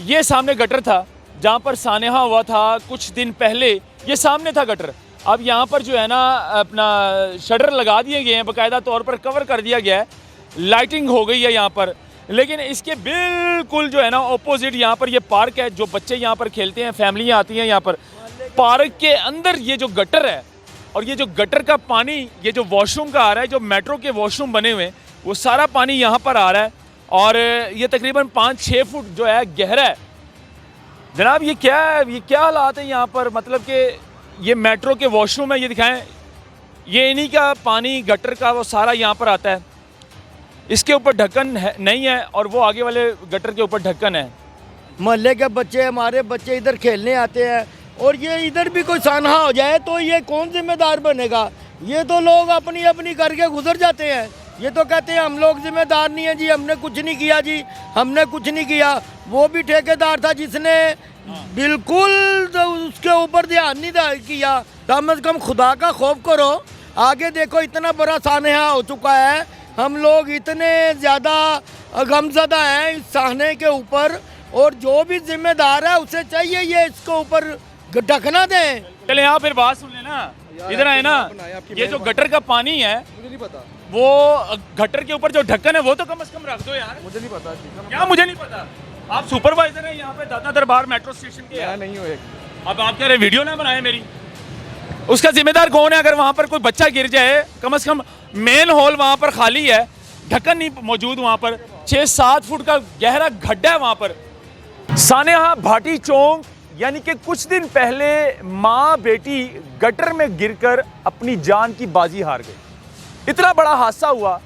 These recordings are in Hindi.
ये सामने गटर था जहाँ पर सानेहा हुआ था कुछ दिन पहले, ये सामने था गटर। अब यहाँ पर जो है ना अपना शटर लगा दिए गए हैं, बाकायदा तौर पर कवर कर दिया गया है, लाइटिंग हो गई है यहाँ पर। लेकिन इसके बिल्कुल जो है ना ऑपोजिट यहाँ पर ये पार्क है, जो बच्चे यहाँ पर खेलते हैं, फैमिलियाँ आती हैं यहाँ पर। पार्क के अंदर ये जो गटर है और ये जो गटर का पानी, ये जो वॉशरूम का आ रहा है, जो मेट्रो के वॉशरूम बने हुए हैं, वो सारा पानी यहाँ पर आ रहा है और ये तकरीबन 5-6 फुट जो है गहरा है। जनाब ये क्या है, ये क्या हालात है यहाँ पर? मतलब कि ये मेट्रो के वॉशरूम है, ये दिखाएं, ये इन्हीं का पानी गटर का वो सारा यहाँ पर आता है। इसके ऊपर ढक्कन है नहीं है और वो आगे वाले गटर के ऊपर ढक्कन है। मोहल्ले के बच्चे, हमारे बच्चे इधर खेलने आते हैं और ये इधर भी कोई सानहा हो जाए तो ये कौन जिम्मेदार बनेगा? ये तो लोग अपनी अपनी करके गुजर जाते हैं। ये तो कहते हैं हम लोग जिम्मेदार नहीं हैं जी, हमने कुछ नहीं किया जी, हमने कुछ नहीं किया। वो भी ठेकेदार था जिसने बिल्कुल उसके ऊपर ध्यान नहीं किया। कम से कम खुदा का खौफ करो। आगे देखो इतना बड़ा सानहा हो चुका है, हम लोग इतने ज़्यादा गमज़दा हैं इस साहने के ऊपर, और जो भी जिम्मेदार है उसे चाहिए ये इसके ऊपर ढकना दें। चले यहाँ फिर बात सुन लेना, इधर आए ना, ये जो गटर का पानी है मुझे नहीं पता, वो गटर के ऊपर जो ढक्कन है वो तो कम से कम रख दो यार। मुझे नहीं पता। क्या मुझे नहीं पता? आप सुपरवाइजर हैं यहाँ पे दादा दरबार मेट्रो स्टेशन के। मैं नहीं हूँ। अब आप कह रहे वीडियो ना बनाए मेरी, उसका जिम्मेदार कौन है? अगर वहाँ पर कोई बच्चा गिर जाए, कम से कम मेन हॉल वहाँ पर खाली है, ढक्कन नहीं मौजूद, वहाँ पर 6-7 फुट का गहरा गड्ढा है वहाँ पर। सानेहा भाटी चौक यानी कि कुछ दिन पहले माँ बेटी गटर में गिरकर अपनी जान की बाजी हार गई। इतना बड़ा हादसा हुआ,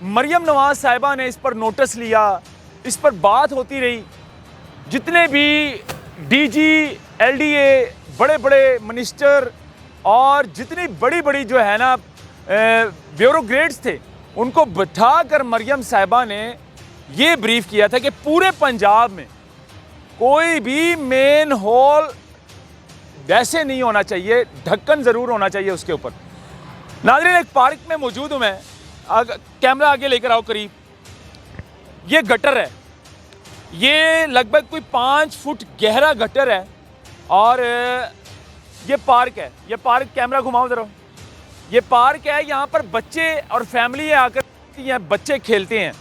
मरियम नवाज साहिबा ने इस पर नोटिस लिया, इस पर बात होती रही। जितने भी डीजी, एलडीए, बड़े बड़े मिनिस्टर और जितनी बड़ी बड़ी जो है ना ब्यूरोक्रेट्स थे, उनको बिठाकर मरियम साहिबा ने ये ब्रीफ किया था कि पूरे पंजाब में कोई भी मेन हॉल वैसे नहीं होना चाहिए, ढक्कन ज़रूर होना चाहिए उसके ऊपर। नाज़रीन एक पार्क में मौजूद हूँ मैं, कैमरा आगे लेकर आओ करीब। ये गटर है, ये लगभग कोई 5 फुट गहरा गटर है और ये पार्क है। ये पार्क, कैमरा घुमाओ ज़रा, ये पार्क है, यहाँ पर बच्चे और फैमिली आकर यहाँ बच्चे खेलते हैं।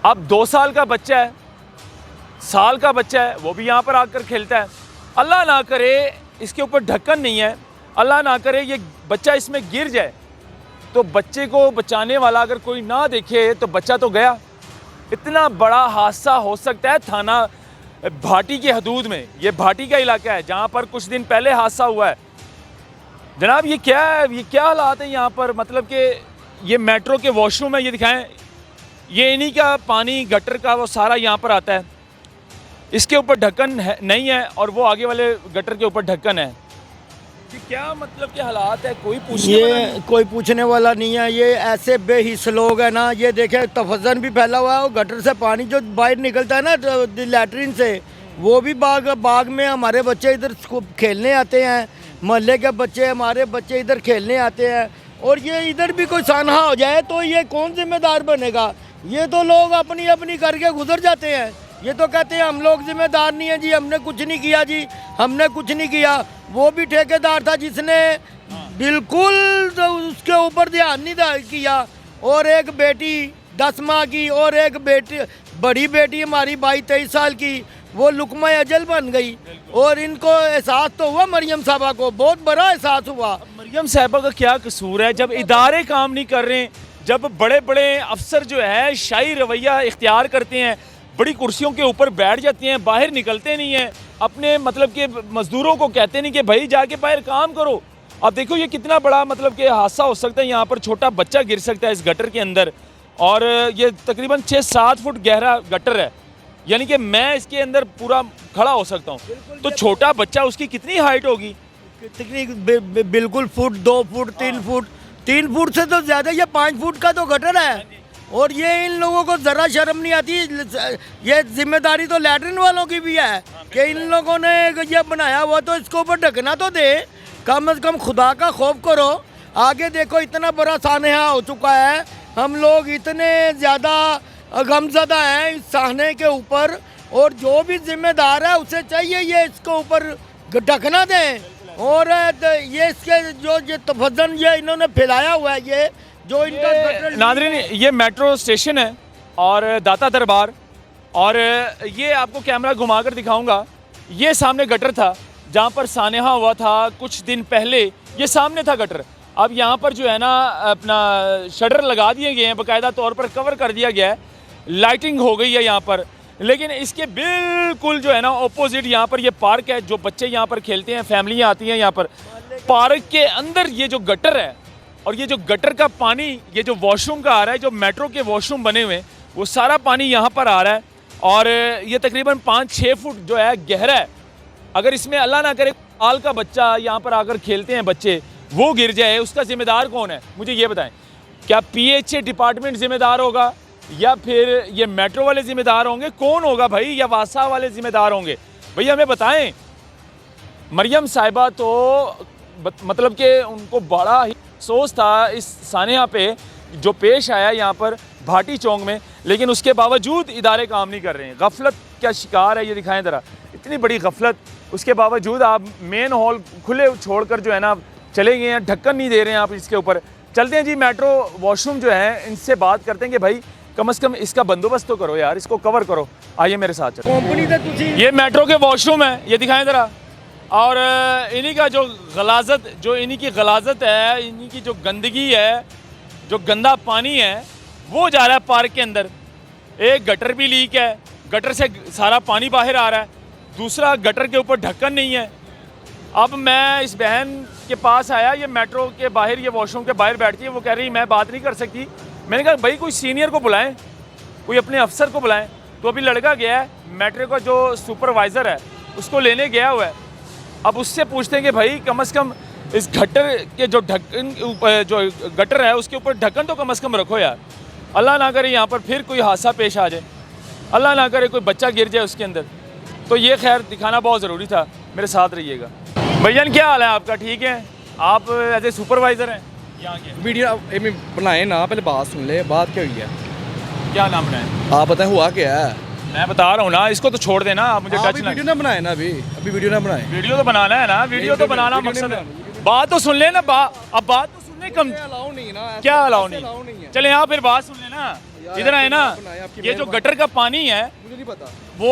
अब 2 साल का बच्चा है, साल का बच्चा है, वो भी यहाँ पर आकर खेलता है। अल्लाह ना करे इसके ऊपर ढक्कन नहीं है, अल्लाह ना करे ये बच्चा इसमें गिर जाए तो बच्चे को बचाने वाला अगर कोई ना देखे तो बच्चा तो गया। इतना बड़ा हादसा हो सकता है थाना भाटी की हदूद में। ये भाटी का इलाका है जहाँ पर कुछ दिन पहले हादसा हुआ है। जनाब ये क्या है, ये क्या हालात है यहाँ पर? मतलब कि ये मेट्रो के वॉशरूम है, ये दिखाएं, ये इन्हीं का पानी गटर का वो सारा यहाँ पर आता है। इसके ऊपर ढक्कन है नहीं है और वो आगे वाले गटर के ऊपर ढक्कन है। कि क्या मतलब के हालात है? कोई पूछने वाला नहीं है। ये ऐसे बेहिस लोग हैं ना, ये देखे तफजन भी फैला हुआ है और गटर से पानी जो बाहर निकलता है ना लैट्रिन से, वो भी बाग में हमारे बच्चे इधर खेलने आते हैं। मोहल्ले के बच्चे, हमारे बच्चे इधर खेलने आते हैं और ये इधर भी कोई सानहा हो जाए तो ये कौन जिम्मेदार बनेगा? ये तो लोग अपनी अपनी करके गुजर जाते हैं। ये तो कहते हैं हम लोग जिम्मेदार नहीं हैं जी, हमने कुछ नहीं किया जी, हमने कुछ नहीं किया। वो भी ठेकेदार था जिसने बिल्कुल उसके ऊपर ध्यान नहीं किया। और एक बेटी 10 माह की और एक बेटी, बड़ी बेटी हमारी 22-23 साल की, वो लुकमा अजल बन गई। और इनको एहसास तो हुआ, मरियम साहबा को बहुत बड़ा एहसास हुआ। मरियम साहबा का क्या कसूर है? जब इदारे काम नहीं कर रहे, जब बड़े बड़े अफसर जो है शाही रवैया इख्तियार करते हैं, बड़ी कुर्सियों के ऊपर बैठ जाते हैं, बाहर निकलते नहीं हैं, अपने मतलब के मजदूरों को कहते नहीं कि भाई जाके बाहर काम करो। अब देखो ये कितना बड़ा मतलब कि हादसा हो सकता है। यहाँ पर छोटा बच्चा गिर सकता है इस गटर के अंदर और ये तकरीबन 6-7 फुट गहरा गटर है, यानी कि मैं इसके अंदर पूरा खड़ा हो सकता हूँ। तो छोटा बच्चा, उसकी कितनी हाइट होगी? बिल्कुल फुट, 2 फुट, 3 फुट, 3 फुट से तो ज़्यादा। ये 5 फुट का तो गटर है और ये इन लोगों को ज़रा शर्म नहीं आती। ये जिम्मेदारी तो लैट्रिन वालों की भी है कि इन लोगों ने ये बनाया हुआ तो इसको ऊपर ढकना तो दे। कम से कम खुदा का खौफ करो। आगे देखो इतना बड़ा सानहा हो चुका है, हम लोग इतने ज़्यादा गमज़दा हैं इस साहने के ऊपर, और जो भी जिम्मेदार है उसे चाहिए ये इसको ऊपर ढकना दें। और ये इसके जो ये तफज्जन ये इन्होंने फैलाया हुआ है, ये जो इनका गटर नादरीन ये मेट्रो स्टेशन है और दाता दरबार, और ये आपको कैमरा घुमाकर दिखाऊंगा। ये सामने गटर था जहाँ पर सानेहा हुआ था कुछ दिन पहले, ये सामने था गटर। अब यहाँ पर जो है ना अपना शटर लगा दिए गए हैं, बाकायदा तौर पर कवर कर दिया गया है, लाइटिंग हो गई है यहाँ पर। लेकिन इसके बिल्कुल जो है ना ऑपोजिट यहाँ पर ये पार्क है, जो बच्चे यहाँ पर खेलते हैं, फैमिलियाँ आती हैं यहाँ पर। पार्क के अंदर ये जो गटर है और ये जो गटर का पानी ये जो वॉशरूम का आ रहा है, जो मेट्रो के वॉशरूम बने हुए हैं, वो सारा पानी यहाँ पर आ रहा है और ये तकरीबन 5-6 फुट जो है गहरा है। अगर इसमें अल्लाह ना करे साल का बच्चा यहाँ पर आकर खेलते हैं बच्चे, वो गिर जाए, उसका जिम्मेदार कौन है? मुझे ये बताएं। क्या PHA डिपार्टमेंट जिम्मेदार होगा या फिर ये मेट्रो वाले जिम्मेदार होंगे? कौन होगा भाई? या वासा वाले जिम्मेदार होंगे? भैया हमें बताएं। मरियम साहिबा तो मतलब कि उनको बड़ा ही अफसोस था इस सानेहा पे जो पेश आया यहाँ पर भाटी चौक में, लेकिन उसके बावजूद इदारे काम नहीं कर रहे हैं। गफलत क्या शिकार है ये दिखाएं ज़रा, इतनी बड़ी गफलत, उसके बावजूद आप मेन हॉल खुले छोड़कर जो है ना चले गए हैं, ढक्कन नहीं दे रहे हैं आप इसके ऊपर। चलते हैं जी मेट्रो वॉशरूम जो है इनसे बात करते हैं कि भाई कम से कम इसका बंदोबस्त तो करो यार, इसको कवर करो। आइए मेरे साथ चलो। कंपनी तो तुझी ये मेट्रो के वॉशरूम है, ये दिखाएं ज़रा। और इन्हीं का जो गलाजत, जो इन्हीं की गलाजत है, इन्हीं की जो गंदगी है, जो गंदा पानी है, वो जा रहा है पार्क के अंदर। एक गटर भी लीक है, गटर से सारा पानी बाहर आ रहा है। दूसरा गटर के ऊपर ढक्कन नहीं है। अब मैं इस बहन के पास आया, ये मेट्रो के बाहर, ये वॉशरूम के बाहर बैठती है, वो कह रही मैं बात नहीं कर सकती। मैंने कहा भाई कोई सीनियर को बुलाएं, कोई अपने अफसर को बुलाएं। तो अभी लड़का गया है, मेट्रो का जो सुपरवाइज़र है उसको लेने गया हुआ है। अब उससे पूछते हैं कि भाई कम से कम इस गटर के जो ढक्कन जो गटर है उसके ऊपर ढक्कन तो कम से कम रखो यार। अल्लाह ना करे यहाँ पर फिर कोई हादसा पेश आ जाए, अल्लाह ना करे कोई बच्चा गिर जाए उसके अंदर। तो ये खैर दिखाना बहुत ज़रूरी था। मेरे साथ रहिएगा। भैया क्या हाल है आपका? ठीक है? आप एज ए सुपरवाइज़र हैं यहाँ के? वीडियो बनाए ना, पहले बात सुन ले, बात क्या हुई है? क्या नाम बनाए आप बताएं हुआ क्या है? मैं बता रहा हूँ ना, इसको तो छोड़ देना, आप मुझे टच ना। वीडियो ना बनाए ना, अभी वीडियो ना बनाए। वीडियो तो बनाना है ना, वीडियो तो बनाना मकसद है। बात तो सुन लेना, अब बात तो सुनने कम अलाउ नहीं है ना। क्या अलाउ नहीं है? चले यहाँ फिर बात सुन लेना, इधर आए ना। ये जो गटर का पानी है मुझे नहीं पता, वो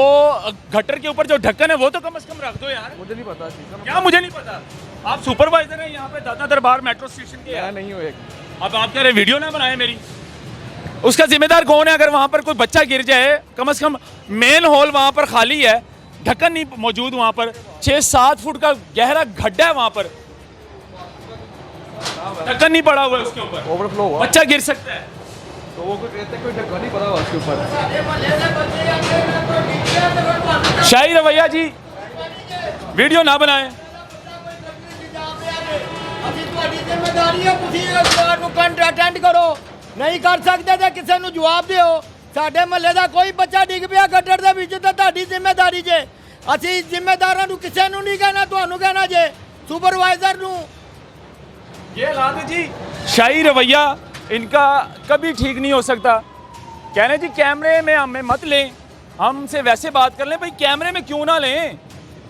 गटर के ऊपर जो ढक्कन है वो तो कम से कम रख दो यार। मुझे नहीं पता। क्या मुझे नहीं पता? आप सुपरवाइजर हैं यहाँ पे दाता दरबार मेट्रो स्टेशन के। नहीं हो एक। अब आप कह रहे वीडियो ना बनाए मेरी, उसका जिम्मेदार कौन है? अगर वहाँ पर कोई बच्चा गिर जाए, कम से कम मेन हॉल वहाँ पर खाली है, ढक्कन नहीं मौजूद, वहाँ पर 6-7 फुट का गहरा गड्ढा है, वहाँ पर ढक्कन नहीं पड़ा हुआ है उसके ऊपर, ओवरफ्लो हुआ, बच्चा गिर सकता है। तो वो कहते कोई ढक्कन नहीं पड़ा हुआ उसके ऊपर। शाही रवैया जी, वीडियो ना बनाएं। अटेंड करो, नहीं कर सकते तो किसी ਨੂੰ ਜਵਾਬ ਦਿਓ। ਸਾਡੇ ਮਹੱਲੇ ਦਾ ਕੋਈ ਬੱਚਾ ਡਿੱਗ ਪਿਆ ਗੱਟਰ ਦੇ ਵਿੱਚ ਤਾਂ ਤੁਹਾਡੀ ਜ਼ਿੰਮੇਵਾਰੀ ਜੇ। ਅਸੀਂ ਜ਼ਿੰਮੇਦਾਰਾਂ ਨੂੰ ਕਿਸੇ ਨੂੰ ਨਹੀਂ ਕਹਿਣਾ, ਤੁਹਾਨੂੰ ਕਹਿਣਾ ਜੇ, सुपरवाइजर ਨੂੰ। ये हालात है जी। शाही रवैया इनका कभी ठीक नहीं हो सकता। कह रहे जी कैमरे में हमें मत लें, हमसे वैसे बात कर लें। भाई कैमरे में क्यों ना लें?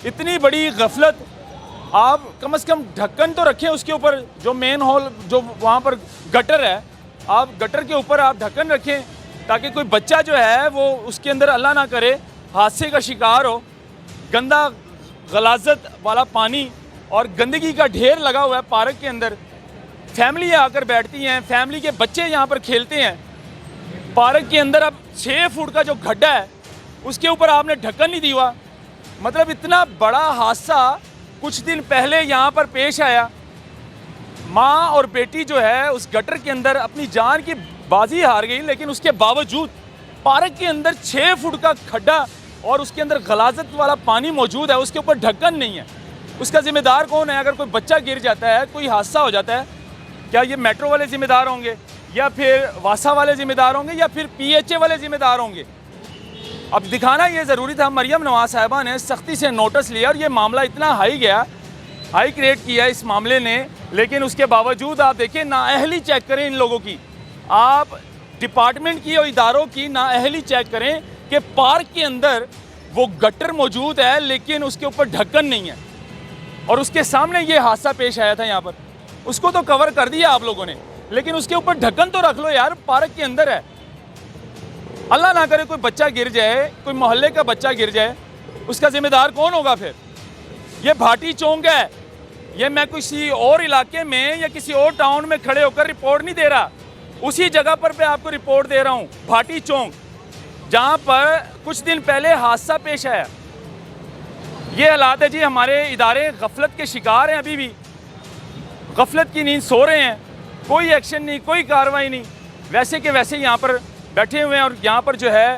इतनी बड़ी गफलत। आप कम से कम ढक्कन तो रखें उसके ऊपर, जो मेन हॉल जो वहाँ पर गटर है, आप गटर के ऊपर आप ढक्कन रखें ताकि कोई बच्चा जो है वो उसके अंदर अल्लाह ना करे हादसे का शिकार हो। गंदा गलाजत वाला पानी और गंदगी का ढेर लगा हुआ है पार्क के अंदर। फैमिली आकर बैठती हैं, फैमिली के बच्चे यहाँ पर खेलते हैं। पार्क के अंदर अब 6 फुट का जो गड्ढा है उसके ऊपर आपने ढक्कन नहीं दिया। मतलब इतना बड़ा हादसा कुछ दिन पहले यहाँ पर पेश आया। माँ और बेटी जो है उस गटर के अंदर अपनी जान की बाजी हार गई, लेकिन उसके बावजूद पार्क के अंदर 6 फुट का खड्डा और उसके अंदर गलाजत वाला पानी मौजूद है, उसके ऊपर ढक्कन नहीं है। उसका ज़िम्मेदार कौन है? अगर कोई बच्चा गिर जाता है, कोई हादसा हो जाता है, क्या ये मेट्रो वाले ज़िम्मेदार होंगे या फिर वासा वाले ज़िम्मेदार होंगे या फिर PHA वाले ज़िम्मेदार होंगे? अब दिखाना ये ज़रूरी था। मरियम नवाज साहिबा ने सख्ती से नोटिस लिया और ये मामला इतना हाई गया, हाई क्रिएट किया इस मामले ने, लेकिन उसके बावजूद आप देखिए नाअहली चेक करें इन लोगों की। आप डिपार्टमेंट की और इदारों की नाअहली चेक करें कि पार्क के अंदर वो गटर मौजूद है लेकिन उसके ऊपर ढक्कन नहीं है, और उसके सामने ये हादसा पेश आया था यहाँ पर। उसको तो कवर कर दिया आप लोगों ने, लेकिन उसके ऊपर ढक्कन तो रख लो यार, पार्क के अंदर है। अल्लाह ना करे कोई बच्चा गिर जाए, कोई मोहल्ले का बच्चा गिर जाए, उसका जिम्मेदार कौन होगा फिर? ये भाटी चौक है, ये मैं किसी और इलाके में या किसी और टाउन में खड़े होकर रिपोर्ट नहीं दे रहा, उसी जगह पर मैं आपको रिपोर्ट दे रहा हूँ, भाटी चौक, जहाँ पर कुछ दिन पहले हादसा पेश आया। ये हालात है जी, हमारे इदारे गफलत के शिकार हैं, अभी भी गफलत की नींद सो रहे हैं, कोई एक्शन नहीं, कोई कार्रवाई नहीं, वैसे के वैसे यहाँ पर बैठे हुए हैं, और यहाँ पर जो है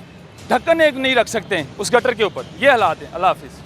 ढक्कन एक नहीं रख सकते हैं उस गटर के ऊपर। ये हालात हैं। अल्लाह हाफिज़।